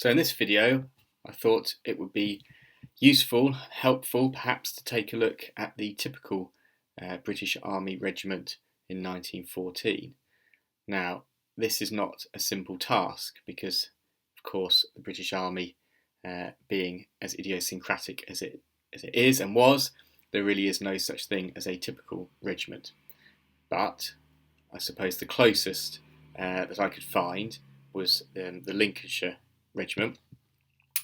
So in this video, I thought it would be useful, helpful perhaps, to take a look at the typical British Army regiment in 1914. Now, this is not a simple task because, of course, the British Army, being as idiosyncratic as it is and was, there really is no such thing as a typical regiment. But I suppose the closest that I could find was the Lincolnshire Regiment,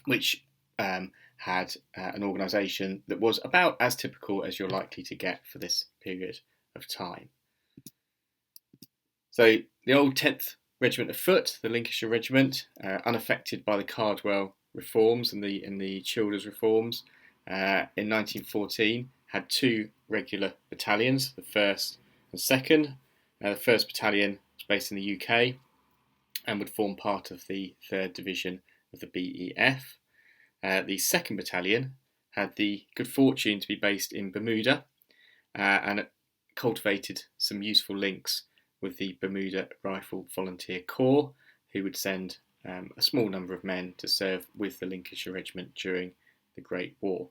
which had an organisation that was about as typical as you're likely to get for this period of time. So the old 10th Regiment of Foot, the Lincolnshire Regiment, unaffected by the Cardwell reforms and the Childers reforms, in 1914 had two regular battalions, the 1st and 2nd. The 1st Battalion was based in the UK and would form part of the 3rd Division of the BEF. The 2nd Battalion had the good fortune to be based in Bermuda and cultivated some useful links with the Bermuda Rifle Volunteer Corps, who would send a small number of men to serve with the Lincolnshire Regiment during the Great War.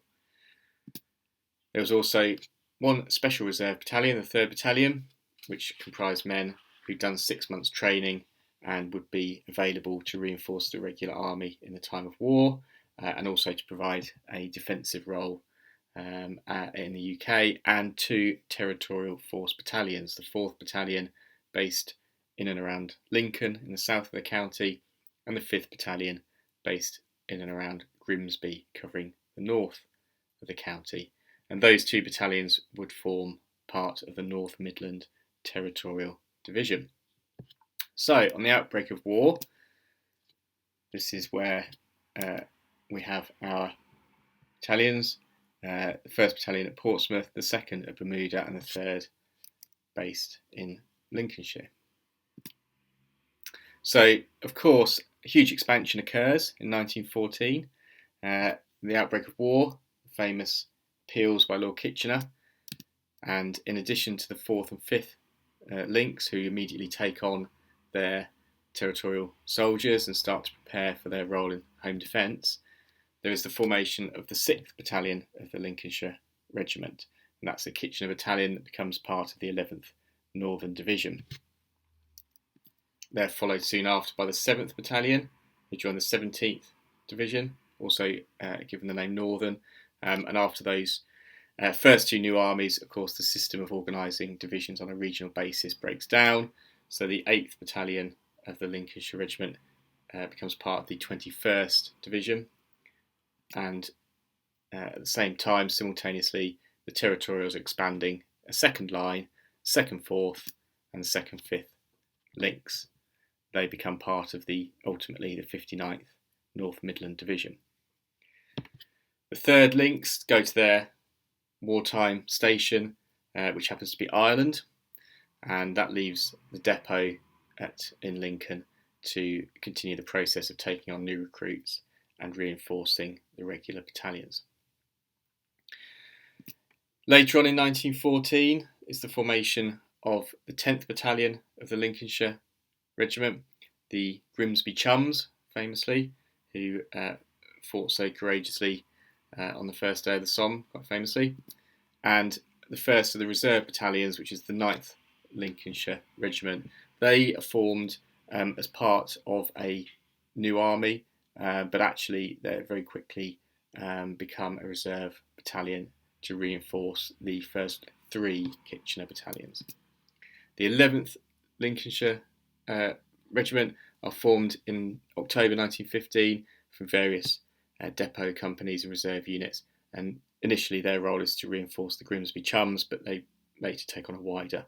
There was also one Special Reserve Battalion, the 3rd Battalion, which comprised men who'd done 6 months training and would be available to reinforce the regular army in the time of war, and also to provide a defensive role in the UK, and two territorial force battalions, the 4th Battalion based in and around Lincoln in the south of the county, and the 5th Battalion based in and around Grimsby, covering the north of the county. And those two battalions would form part of the North Midland Territorial Division. So, on the outbreak of war, this is where we have our battalions, the 1st Battalion at Portsmouth, the 2nd at Bermuda, and the 3rd based in Lincolnshire. So, of course, a huge expansion occurs in 1914. The outbreak of war, famous appeals by Lord Kitchener, and in addition to the 4th and 5th links, who immediately take on their territorial soldiers and start to prepare for their role in home defence, there is the formation of the 6th Battalion of the Lincolnshire Regiment, and that's the Kitchener Battalion that becomes part of the 11th Northern Division. They're followed soon after by the 7th Battalion, who join the 17th Division, also given the name Northern, and after those first two new armies, of course, the system of organising divisions on a regional basis breaks down, so the 8th Battalion of the Lincolnshire Regiment becomes part of the 21st Division, and at the same time, simultaneously, the territorials are expanding a second line, 2nd, 4th and 2nd, 5th links. They become part of ultimately the 59th North Midland Division. The 3rd links go to their wartime station, which happens to be Ireland, and that leaves the depot in Lincoln to continue the process of taking on new recruits and reinforcing the regular battalions. Later on in 1914 is the formation of the 10th Battalion of the Lincolnshire Regiment, the Grimsby Chums, famously, who fought so courageously on the first day of the Somme, quite famously, and the first of the reserve battalions, which is the 9th Lincolnshire Regiment. They are formed as part of a new army, but actually they very quickly become a reserve battalion to reinforce the first 3 Kitchener battalions. The 11th Lincolnshire Regiment are formed in October 1915 from various depot companies and reserve units, and initially their role is to reinforce the Grimsby Chums, but they later take on a wider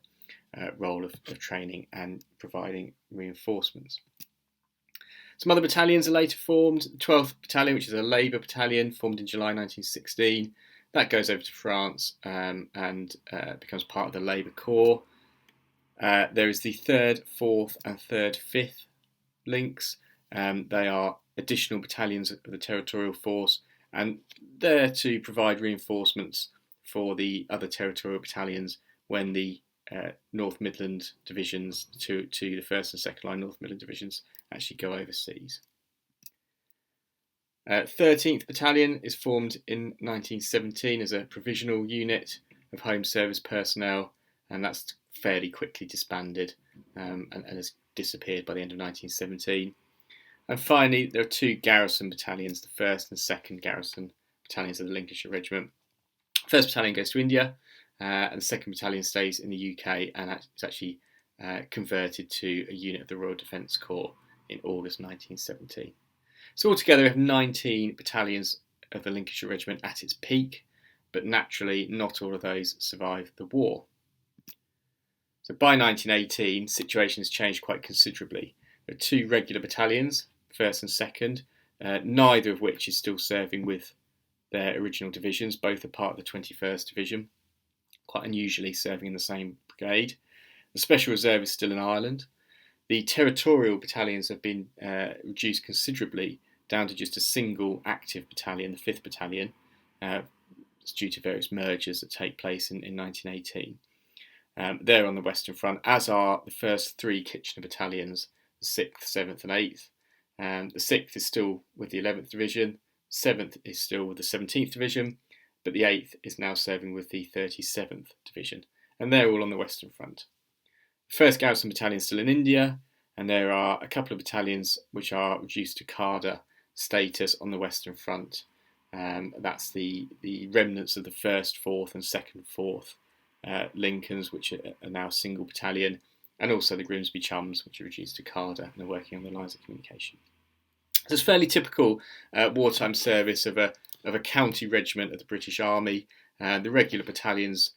role of training and providing reinforcements. Some other battalions are later formed. The 12th Battalion, which is a Labour battalion, formed in July 1916. That goes over to France and becomes part of the Labour Corps. There is the 3rd, 4th and 3rd, 5th links. They are additional battalions of the territorial force, and they're to provide reinforcements for the other territorial battalions when the North Midland divisions, to the 1st and 2nd line North Midland divisions, actually go overseas. 13th Battalion is formed in 1917 as a provisional unit of Home Service personnel, and that's fairly quickly disbanded and has disappeared by the end of 1917. And finally, there are 2 garrison battalions, the 1st and 2nd Garrison Battalions of the Lincolnshire Regiment. 1st Battalion goes to India, and the 2nd Battalion stays in the UK, and it's actually converted to a unit of the Royal Defence Corps in August 1917. So altogether we have 19 battalions of the Lincolnshire Regiment at its peak, but naturally not all of those survived the war. So by 1918, the situation has changed quite considerably. There are 2 regular battalions, 1st and 2nd, neither of which is still serving with their original divisions. Both are part of the 21st Division, quite unusually serving in the same brigade. The Special Reserve is still in Ireland. The territorial battalions have been reduced considerably down to just a single active battalion, the 5th Battalion. It's due to various mergers that take place in 1918. They're on the Western Front, as are the first 3 Kitchener battalions, the 6th, 7th and 8th. The 6th is still with the 11th Division, the 7th is still with the 17th Division, but the 8th is now serving with the 37th Division, and they're all on the Western Front. The 1st Garrison Battalion is still in India, and there are a couple of battalions which are reduced to cadre status on the Western Front. That's the remnants of the 1st, 4th and 2nd, 4th Lincolns, which are now single battalion, and also the Grimsby Chums, which are reduced to cadre and are working on the lines of communication. So it's fairly typical wartime service of a county regiment of the British Army. The regular battalions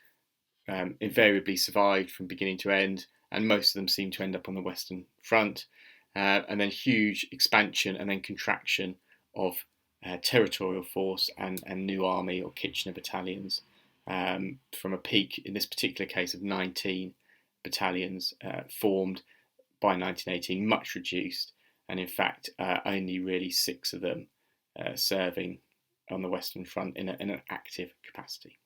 invariably survived from beginning to end, and most of them seem to end up on the Western Front, and then huge expansion and then contraction of territorial force and new army or Kitchener battalions, from a peak in this particular case of 19 battalions formed by 1918, much reduced, and in fact only really 6 of them serving on the Western Front in an active capacity.